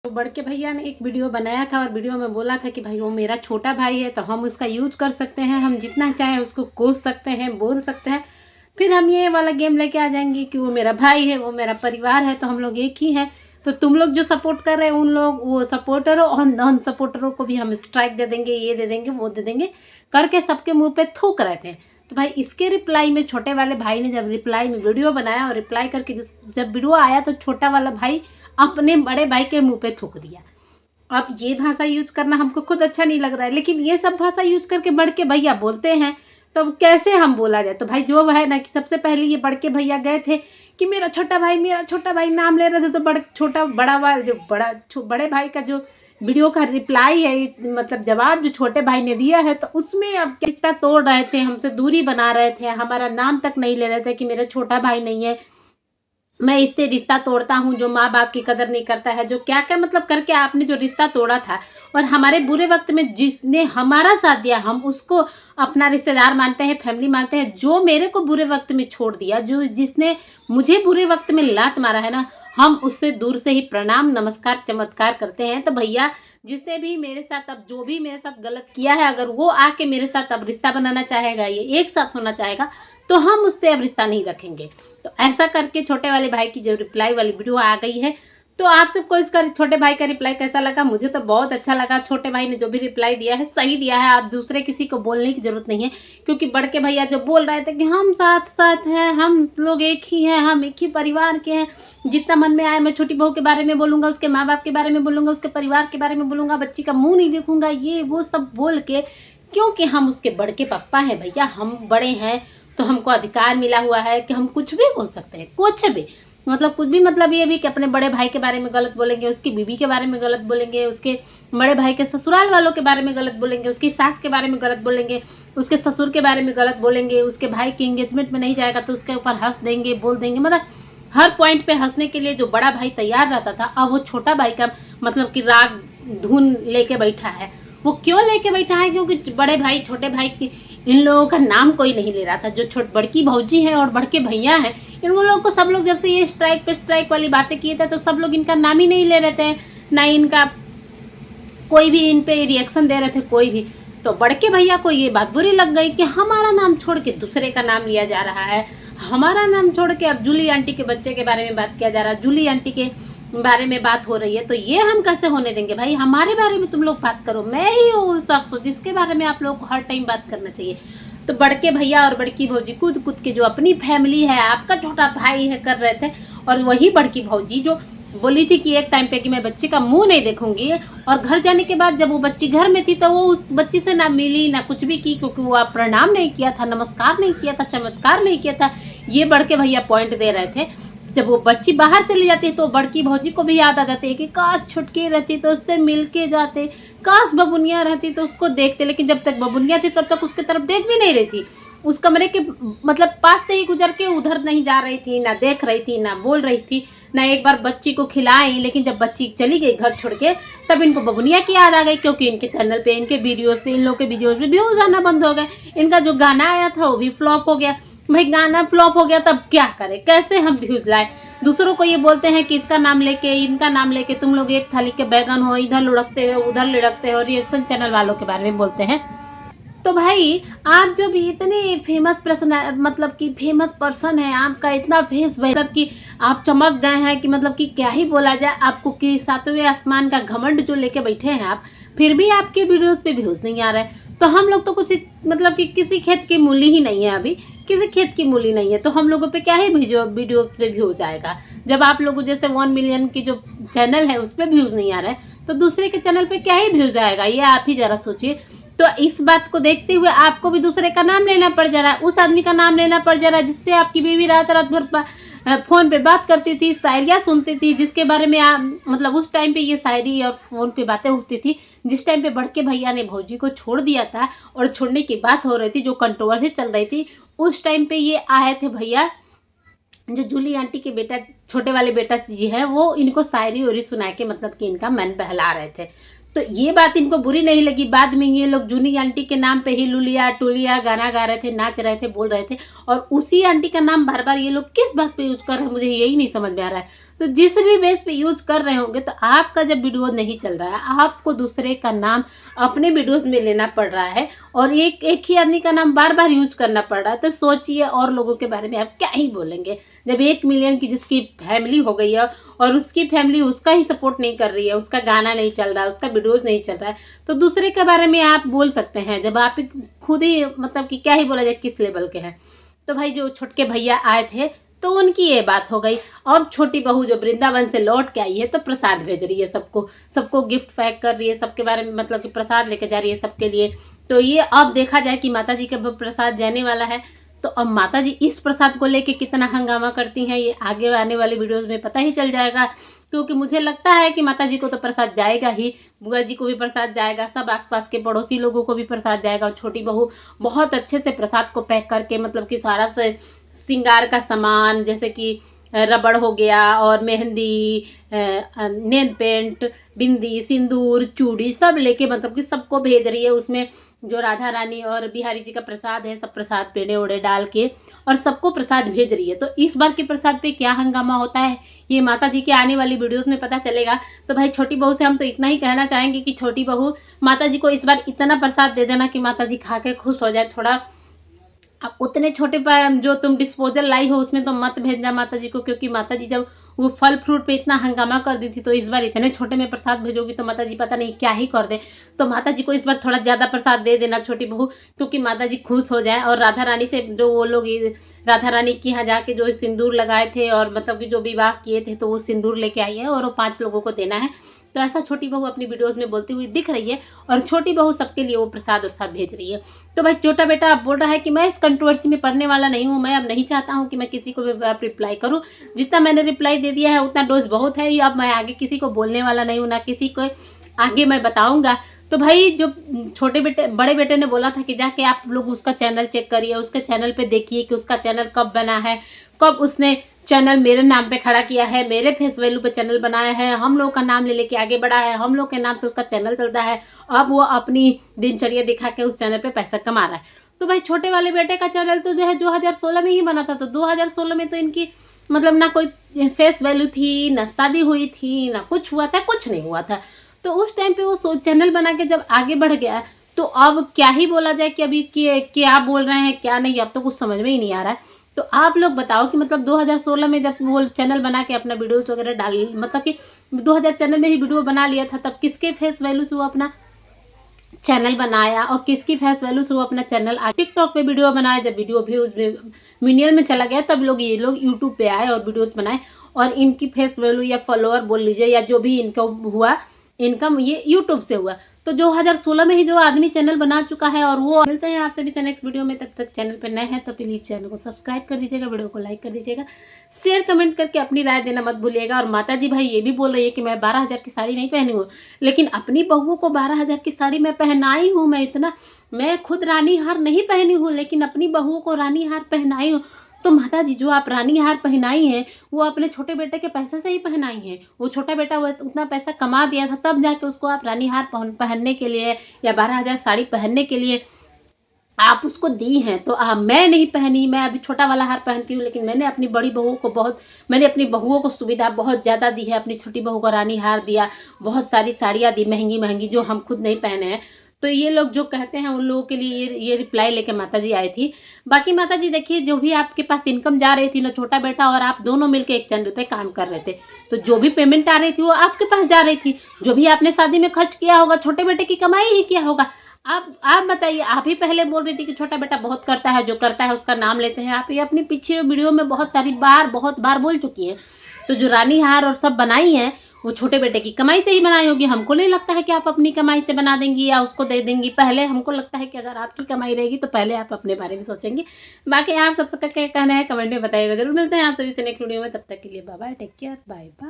तो बड़के भैया ने एक वीडियो बनाया था और वीडियो में बोला था कि भाई वो मेरा छोटा भाई है तो हम उसका यूज कर सकते हैं, हम जितना चाहे उसको कोस सकते हैं, बोल सकते हैं। फिर हम ये वाला गेम लेके आ जाएंगे कि वो मेरा भाई है, वो मेरा परिवार है, तो हम लोग एक ही हैं। तो तुम लोग जो सपोर्ट कर रहे हैं उन लोग वो सपोर्टर हो, और नॉन सपोर्टरों को भी हम स्ट्राइक दे देंगे, ये दे देंगे, वो दे देंगे करके सबके मुंह पे थूक रहे थे। तो भाई इसके रिप्लाई में छोटे वाले भाई ने जब रिप्लाई में वीडियो बनाया और रिप्लाई करके जब वीडियो आया तो छोटा वाला भाई अपने बड़े भाई के मुंह पे थूक दिया। अब ये भाषा यूज करना हमको खुद अच्छा नहीं लग रहा है, लेकिन ये सब भाषा यूज करके बड़के भैया बोलते हैं, तो अब कैसे हम बोला जाए। तो भाई जो है ना कि सबसे पहले ये बड़के भैया गए थे कि मेरा छोटा भाई नाम ले रहे थे, तो बड़े भाई का जो वीडियो का रिप्लाई है, मतलब जवाब जो छोटे भाई ने दिया है, तो उसमें अब रिश्ता तोड़ रहे थे, हमसे दूरी बना रहे थे, हमारा नाम तक नहीं ले रहे थे कि मेरा छोटा भाई नहीं है, मैं इससे रिश्ता तोड़ता हूँ, जो माँ बाप की कदर नहीं करता है, जो क्या क्या मतलब करके आपने जो रिश्ता तोड़ा था। और हमारे बुरे वक्त में जिसने हमारा साथ दिया हम उसको अपना रिश्तेदार मानते हैं, फैमिली मानते हैं। जो मेरे को बुरे वक्त में छोड़ दिया, जिसने मुझे बुरे वक्त में लात मारा है ना, हम उससे दूर से ही प्रणाम नमस्कार चमत्कार करते हैं। तो भैया जिसने भी मेरे साथ अब जो भी मेरे साथ गलत किया है, अगर वो आके मेरे साथ अब रिश्ता बनाना चाहेगा, ये एक साथ होना चाहेगा, तो हम उससे अब रिश्ता नहीं रखेंगे। तो ऐसा करके छोटे वाले भाई की जो रिप्लाई वाली वीडियो आ गई है। तो आप सबको इसका छोटे भाई का रिप्लाई कैसा लगा? मुझे तो बहुत अच्छा लगा। छोटे भाई ने जो भी रिप्लाई दिया है सही दिया है। आप दूसरे किसी को बोलने की जरूरत नहीं है, क्योंकि बड़के भैया जो बोल रहे थे कि हम साथ साथ हैं, हम लोग एक ही हैं, हम एक ही परिवार के हैं, जितना मन में आए मैं छोटी बहू के बारे में बोलूँगा, उसके माँ बाप के बारे में बोलूँगा, उसके परिवार के बारे में बोलूँगा, बच्ची का मुँह नहीं देखूँगा, ये वो सब बोल के, क्योंकि हम उसके बड़के पप्पा हैं भैया, हम बड़े हैं, तो हमको अधिकार मिला हुआ है कि हम कुछ भी बोल सकते हैं, कुछ भी, मतलब कुछ भी, मतलब ये भी कि अपने बड़े भाई के बारे में गलत बोलेंगे, उसकी बीवी के बारे में गलत बोलेंगे, उसके बड़े भाई के ससुराल वालों के बारे में गलत बोलेंगे, उसकी सास के बारे में गलत बोलेंगे, उसके ससुर के बारे में गलत बोलेंगे, उसके भाई की एंगेजमेंट में नहीं जाएगा तो उसके ऊपर हंस देंगे, बोल देंगे, मतलब हर पॉइंट पे हंसने के लिए जो बड़ा भाई तैयार रहता था, अब वो छोटा भाई का मतलब कि राग धुन लेके बैठा है। वो क्यों लेके बैठा है? क्योंकि बड़े भाई छोटे भाई की इन लोगों का नाम कोई नहीं ले रहा था। जो बड़की भौजी है और बड़के भैया हैं, इन लोगों को सब लोग जब से ये स्ट्राइक पे स्ट्राइक वाली बातें किए थे, तो सब लोग इनका नाम ही नहीं ले रहे थे, ना इनका कोई भी इन पे रिएक्शन दे रहे थे, कोई भी। तो बड़के भैया को ये बात बुरी लग गई कि हमारा नाम छोड़ के दूसरे का नाम लिया जा रहा है, हमारा नाम छोड़ के अब जूली आंटी के बच्चे के बारे में बात किया जा रहा है, जूली आंटी के बारे में बात हो रही है। तो ये हम कैसे होने देंगे भाई? हमारे बारे में तुम लोग बात करो, मैं ही हूँ शख्स जिसके बारे में आप लोगों को हर टाइम बात करना चाहिए। तो बड़के भैया और बड़की भौजी कूद कूद के जो अपनी फैमिली है, आपका छोटा भाई है, कर रहे थे। और वही बड़की भौजी जो बोली थी कि एक टाइम पे कि मैं बच्चे का मुंह नहीं देखूंगी, और घर जाने के बाद जब वो बच्ची घर में थी तो वो उस बच्ची से ना मिली ना कुछ भी की, क्योंकि वो प्रणाम नहीं किया था, नमस्कार नहीं किया था, चमत्कार नहीं किया था। ये बड़के भैया पॉइंट दे रहे थे। जब वो बच्ची बाहर चली जाती है तो बड़की भौजी को भी याद आ जाती है कि काश छुटकी रहती तो उससे मिल के जाते, काश बबुनिया रहती तो उसको देखते। लेकिन जब तक बबुनिया थी तब तक उसके तरफ देख भी नहीं रही थी, उस कमरे के मतलब पास से ही गुजर के उधर नहीं जा रही थी, ना देख रही थी, ना बोल रही थी, ना एक बार बच्ची को खिलाई। लेकिन जब बच्ची चली गई घर छोड़ के, तब इनको बबुनिया की याद आ गई, क्योंकि इनके चैनल पे, इनके वीडियोस पे, इन लोगों के वीडियोस पे व्यूज आना बंद हो गए। इनका जो गाना आया था वो भी फ्लॉप हो गया। भाई गाना फ्लॉप हो गया तब क्या करें, कैसे हम व्यूज लाए? दूसरों को ये बोलते हैं कि इसका नाम लेके, इनका नाम लेके तुम लोग एक थाली के बैगन हो, इधर लुढ़कते हो, उधर लुढ़कते हो, रिएक्शन चैनल वालों के बारे में बोलते हैं। तो भाई आप जब इतने फेमस पर्सन, मतलब कि फेमस पर्सन है, आपका इतना फेस मतलब कि आप चमक गए हैं कि मतलब कि क्या ही बोला जाए आपको, कि सातवें आसमान का घमंड जो लेके बैठे हैं आप, फिर भी आपके वीडियोस पे व्यूज नहीं आ रहे हैं। तो हम लोग तो कुछ मतलब कि किसी खेत की मूली ही नहीं है, अभी किसी खेत की मूली नहीं है, तो हम लोगों पे क्या ही वीडियो पे व्यूज आएगा? जब आप लोगों जैसे 1 मिलियन की जो चैनल है उस पर व्यूज नहीं आ रहे, तो दूसरे के चैनल पे क्या ही व्यूज आएगा? ये आप ही जरा सोचिए। तो इस बात को देखते हुए आपको भी दूसरे का नाम लेना पड़ जा रहा है, उस आदमी का नाम लेना पड़ जा रहा है जिससे आपकी बीवी रात रात भर फोन पे बात करती थी, शायरियाँ सुनती थी, जिसके बारे में आप मतलब उस टाइम पे ये शायरी और फोन पे बातें होती थी। जिस टाइम पे बड़के भैया ने भौजी को छोड़ दिया था और छोड़ने की बात हो रही थी, जो कंट्रोवर्सी चल रही थी, उस टाइम पे ये आए थे भैया, जो जूली आंटी के बेटा, छोटे वाले बेटा जी है, वो इनको शायरी उरी सुना के मतलब कि इनका मन बहला रहे थे। तो ये बात इनको बुरी नहीं लगी। बाद में ये लोग जूनी आंटी के नाम पे ही लुलिया टुलिया गाना गा रहे थे, नाच रहे थे, बोल रहे थे, और उसी आंटी का नाम बार बार ये लोग किस बात पे यूज कर रहे हैं, मुझे यही नहीं समझ में आ रहा है। तो जिस भी बेस पे यूज कर रहे होंगे, तो आपका जब वीडियो नहीं चल रहा है, आपको दूसरे का नाम अपने वीडियोस में लेना पड़ रहा है और एक एक ही आदमी का नाम बार बार यूज करना पड़ रहा है, तो सोचिए और लोगों के बारे में आप क्या ही बोलेंगे। जब 1 मिलियन की जिसकी फैमिली हो गई है और उसकी फैमिली उसका ही सपोर्ट नहीं कर रही है, उसका गाना नहीं चल रहा है, उसका वीडियोस नहीं चल रहा है, तो दूसरे के बारे में आप बोल सकते हैं जब आप खुद ही मतलब कि क्या ही बोला जाए किस लेवल के हैं। तो भाई जो छोटके भैया आए थे तो उनकी ये बात हो गई। और छोटी बहू जो वृंदावन से लौट के आई है तो प्रसाद भेज रही है सबको गिफ्ट पैक कर रही है, सबके बारे में मतलब कि प्रसाद लेके जा रही है सबके लिए। तो ये अब देखा जाए कि माता जी का प्रसाद जाने वाला है, तो अब माता जी इस प्रसाद को लेके कितना हंगामा करती हैं ये आगे आने वाले वीडियोस में पता ही चल जाएगा। क्योंकि मुझे लगता है कि माता जी को तो प्रसाद जाएगा ही, बुआ जी को भी प्रसाद जाएगा, सब आसपास के पड़ोसी लोगों को भी प्रसाद जाएगा। और छोटी बहू बहुत अच्छे से प्रसाद को पैक करके मतलब कि सारा से श्रृंगार का सामान जैसे कि रबड़ हो गया और मेहंदी, नेल पेंट, बिंदी, सिंदूर, चूड़ी सब लेके मतलब कि सबको भेज रही है। उसमें जो राधा रानी और बिहारी जी का प्रसाद है, सब प्रसाद पेड़े ओड़े डाल के और सबको प्रसाद भेज रही है। तो इस बार के प्रसाद पे क्या हंगामा होता है ये माता जी के आने वाली वीडियोस में पता चलेगा। तो भाई छोटी बहू से हम तो इतना ही कहना चाहेंगे कि छोटी बहू माता जी को इस बार इतना प्रसाद दे देना कि माता जी खा के खुश हो जाए थोड़ा। अब उतने छोटे जो तुम डिस्पोजल लाई हो उसमें तो मत भेजना माता जी को, क्योंकि माता जी जब वो फल फ्रूट पे इतना हंगामा कर दी थी, तो इस बार इतने छोटे में प्रसाद भेजोगी तो माता जी पता नहीं क्या ही कर दे। तो माता जी को इस बार थोड़ा ज़्यादा प्रसाद दे देना छोटी बहू, क्योंकि माता जी खुश हो जाए। और राधा रानी से जो वो लोग राधा रानी के यहाँ जाके जो सिंदूर लगाए थे और मतलब कि जो विवाह किए थे, तो वो सिंदूर लेके आई है और वो 5 लोगों को देना है। तो ऐसा छोटी बहू अपनी वीडियोस में बोलती हुई दिख रही है और छोटी बहू सबके लिए वो प्रसाद और साथ भेज रही है। तो भाई छोटा बेटा अब बोल रहा है कि मैं इस कंट्रोवर्सी में पढ़ने वाला नहीं हूँ, मैं अब नहीं चाहता हूँ कि मैं किसी को भी रिप्लाई करूँ, जितना मैंने रिप्लाई दे दिया है उतना डोज बहुत है, अब मैं आगे किसी को बोलने वाला नहीं हूँ, ना किसी को आगे मैं बताऊँगा। तो भाई जो छोटे बेटे बड़े बेटे ने बोला था कि जाके आप लोग उसका चैनल चेक करिए, उसके चैनल पे देखिए कि उसका चैनल कब बना है, कब उसने चैनल मेरे नाम पे खड़ा किया है, मेरे फेस वैल्यू पे चैनल बनाया है, हम लोग का नाम ले लेके आगे बढ़ा है, हम लोग के नाम से उसका चैनल चलता है। अब वो अपनी दिनचर्या दिखा के उस चैनल पे पैसा कमा रहा है। तो भाई छोटे वाले बेटे का चैनल तो जो है 2016 में ही बना था, तो 2016 में तो इनकी मतलब ना कोई फेस वैल्यू थी, ना शादी हुई थी, ना कुछ हुआ था, कुछ नहीं हुआ था। तो उस टाइम पे वो चैनल बना के जब आगे बढ़ गया, तो अब क्या ही बोला जाए कि अभी क्या बोल रहे हैं क्या नहीं, अब तो कुछ समझ में ही नहीं आ रहा है। तो आप लोग बताओ कि मतलब 2016 में जब वो चैनल बना के अपना वीडियोस वगैरह डाल मतलब कि 2000 चैनल में ही वीडियो बना लिया था, तब किसके फेस वैल्यू से वो अपना चैनल बनाया और किसकी फेस वैल्यू से वो अपना चैनल टिकटॉक पे वीडियो बनाया। जब वीडियो व्यूज मिलियन में चला गया तब लोग ये लोग यूट्यूब पे आए और वीडियोस बनाए, और इनकी फेस वैल्यू या फॉलोअर बोल लीजिए या जो भी इनका हुआ इनकम ये यूट्यूब से हुआ। तो 2016 में ही जो आदमी चैनल बना चुका है, और वो मिलते हैं आपसे भी नेक्स्ट वीडियो में। तब तक चैनल पर नए हैं तो प्लीज़ चैनल को सब्सक्राइब कर दीजिएगा, वीडियो को लाइक कर दीजिएगा, शेयर कमेंट करके अपनी राय देना मत भूलिएगा। और माता जी भाई ये भी बोल रही है कि मैं 12,000 की साड़ी नहीं पहनी हूँ, लेकिन अपनी बहुओं को 12,000 की साड़ी मैं पहनाई हूँ। मैं खुद रानी हार नहीं पहनी हूँ, लेकिन अपनी बहुओं को रानी हार पहनाई हूँ। तो माता जी जो आप रानी हार पहनाई हैं वो अपने छोटे बेटे के पैसे से ही पहनाई हैं। वो छोटा बेटा वो उतना पैसा कमा दिया था, तब जाके उसको आप रानी हार पहनने के लिए या 12,000 साड़ी पहनने के लिए आप उसको दी हैं। तो मैं नहीं पहनी, मैं अभी छोटा वाला हार पहनती हूँ, लेकिन मैंने अपनी बड़ी बहू को मैंने अपनी बहुओं को सुविधा बहुत ज़्यादा दी है। अपनी छोटी बहू को रानी हार दिया, बहुत सारी साड़ियाँ दी महंगी महंगी जो हम खुद नहीं पहने हैं। तो ये लोग जो कहते हैं उन लोगों के लिए ये रिप्लाई लेके माता जी आई थी। बाकी माता जी देखिए, जो भी आपके पास इनकम जा रही थी ना, छोटा बेटा और आप दोनों मिलके एक चैनल पे काम कर रहे थे, तो जो भी पेमेंट आ रही थी वो आपके पास जा रही थी। जो भी आपने शादी में खर्च किया होगा छोटे बेटे की कमाई ही किया होगा। आप बताइए, आप ही पहले बोल रही थी कि छोटा बेटा बहुत करता है, जो करता है उसका नाम लेते हैं। आप ये अपनी पीछे वीडियो में बहुत बार बोल चुकी हैं। तो जो रानी हार और सब बनाई हैं वो छोटे बेटे की कमाई से ही बनाई होगी। हमको नहीं लगता है कि आप अपनी कमाई से बना देंगी या उसको दे देंगी। पहले हमको लगता है कि अगर आपकी कमाई रहेगी तो पहले आप अपने बारे में सोचेंगे। बाकी आप सबका क्या कहना है कमेंट में बताइएगा जरूर। मिलते हैं आप सभी से नेक्स्ट वीडियो में, तब तक के लिए bye bye, take care, bye bye.